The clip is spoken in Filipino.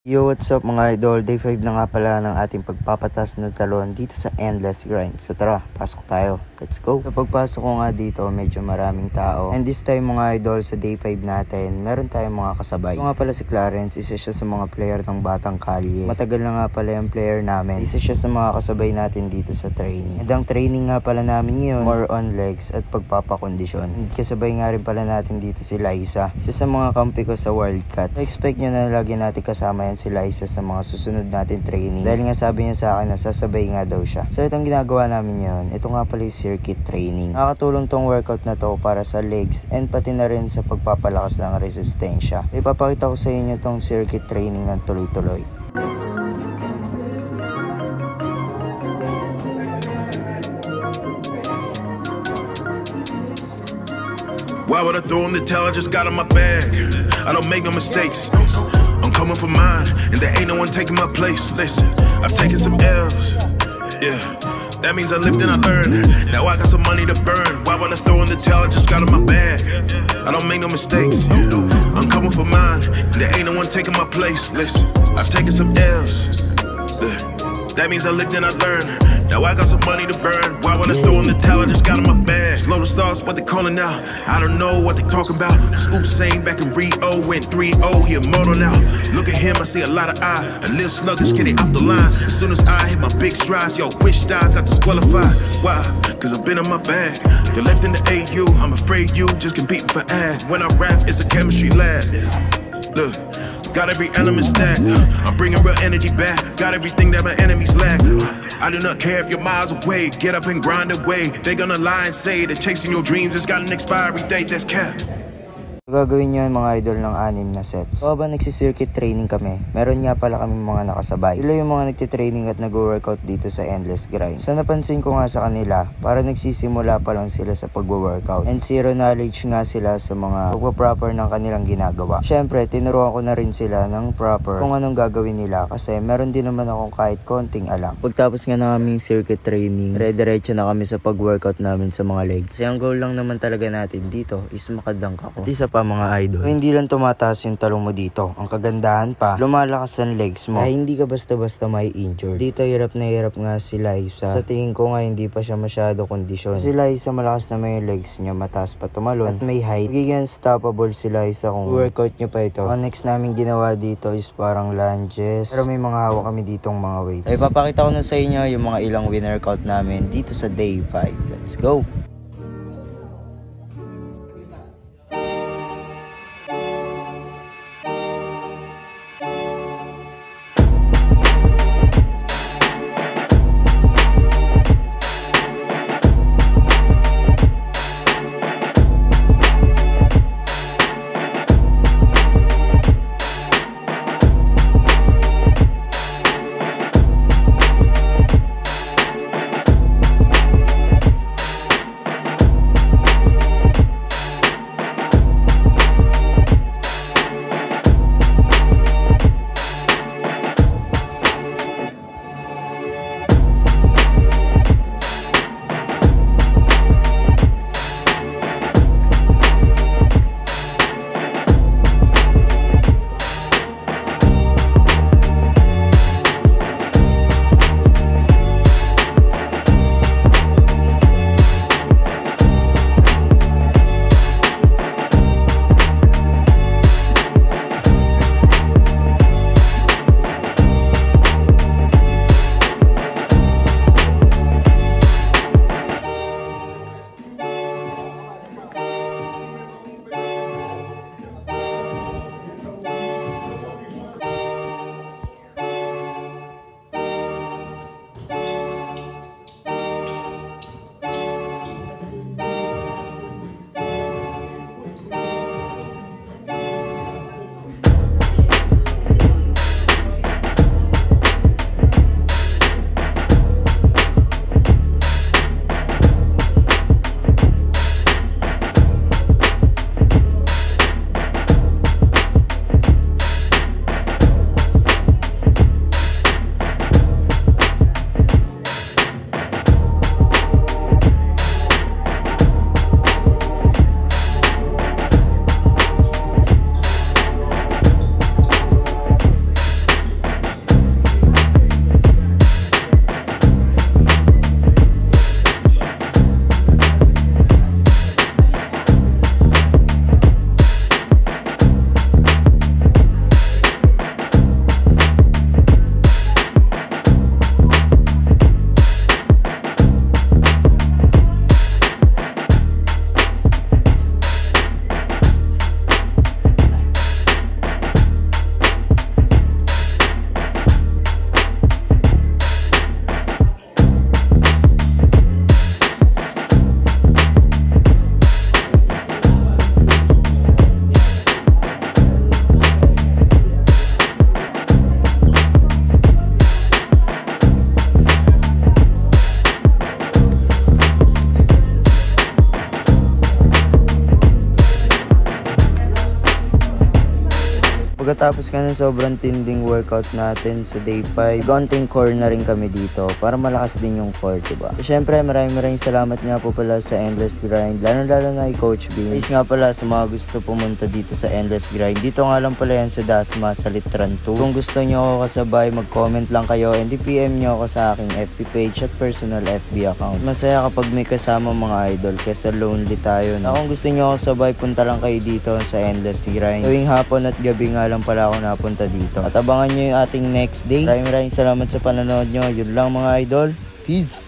Yo, what's up mga idol? Day 5 na nga pala ng ating pagpapatas na talon dito sa Endless Grind. So tara, pasok tayo. Let's go. Kapag pasok ko nga dito, medyo maraming tao. And this time mga idol, sa day 5 natin, meron tayong mga kasabay. Ito nga pala si Clarence, isa siya sa mga player ng Batang Kalye. Matagal na nga pala yung player namin. Isa siya sa mga kasabay natin dito sa training. And ang training nga pala namin yun, more on legs at pagpapakondisyon. And kasabay nga rin pala natin dito si Liza. Isa sa mga kampi ko sa Wildcats. Expect nyo na lagi natin kasama yan si Liza sa mga susunod natin training. Dahil nga sabi niya sa akin na sasabay nga daw siya. So itong ginagawa namin yun, ito nga pala yung circuit training. Nakakatulong tong workout na to para sa legs and pati na rin sa pagpapalakas ng resistensya. Ipapakita ko sa inyo tong circuit training ng tuloy-tuloy. Why would I throw in the towel? I just got in my bag. I don't make no mistakes. I'm coming for mine, and there ain't no one taking my place. Listen, I've taken some L's. Yeah, that means I lived and I learned. Now I got some money to burn. Why would I throw in the towel? I just got in my bag. I don't make no mistakes. I'm coming for mine, and there ain't no one taking my place. Listen, I've taken some L's. Yeah, that means I lived and I learned. Now I got some money to burn. Why would I throw in the towel? I just got in my bag. Slow the stars, what they calling now? I don't know what they talking about. Scoop saying back in Rio, went 3-0, he immortal now. Look at him, I see a lot of eye. A little sluggish, getting off the line. As soon as I hit my big strides, yo, wish I got disqualified. Why? Cause I've been in my bag. Collecting the AU, I'm afraid you just competing for ad. When I rap, it's a chemistry lab. Look. Got every element stacked. I'm bringing real energy back. Got everything that my enemies lack. I do not care if you're miles away. Get up and grind away. They gonna lie and say that chasing your dreams has got an expiry date. That's cap. Gagawin nyo yung mga idol ng 6 na sets. So habang nagsisircuit training kami, meron nga pala kami mga nakasabay. Sila yung mga nagtitraining at nag-workout dito sa Endless Grind. So napansin ko nga sa kanila, para nagsisimula pa lang sila sa pag-workout. And zero knowledge nga sila sa mga pagpa-proper ng kanilang ginagawa. Syempre, tinuruan ko na rin sila ng proper kung anong gagawin nila. Kasi meron din naman akong kahit konting alam. Pagtapos nga ng aming circuit training, dire-diretso na kami sa pag-workout namin sa mga legs. Kasi ang goal lang naman talaga natin dito is makadunk ako. Isa pa mga idol. So, hindi lang tumataas yung talong mo dito. Ang kagandahan pa, lumalakas ang legs mo. Ay hindi ka basta-basta may injured. Dito hirap na hirap nga si Liza. Sa tingin ko nga hindi pa siya masyado kondisyon. Si Liza malakas naman yung legs niya, mataas pa tumalon at may height. Magiging unstoppable si Liza kung workout niyo pa ito. Ang next namin ginawa dito is parang lunges. Pero may mga hawak kami ditong mga weights. Ay papakita ko na sa inyo yung mga ilang winner count namin dito sa day 5. Let's go! Pagkatapos ka ng sobrang tinding workout natin sa day 5, konting core na rin kami dito para malakas din yung core, diba? So, syempre, maraming salamat nga po pala sa Endless Grind, lalo na kay Coach Beans. Please nga pala sa mga gusto pumunta dito sa Endless Grind, dito nga lang pala yan sa Dasma, sa Litran 2. Kung gusto nyo ako kasabay, mag-comment lang kayo and i-PM nyo ako sa aking FB page at personal FB account. Masaya kapag may kasama mga idol kesa lonely tayo, no? Kung gusto nyo ako sabay, punta lang kayo dito sa Endless Grind. Tuwing hapon at gabi nga lang pala ako napunta dito. At abangan nyo yung ating next day. Maraming salamat sa panonood nyo. Yun lang mga idol. Peace!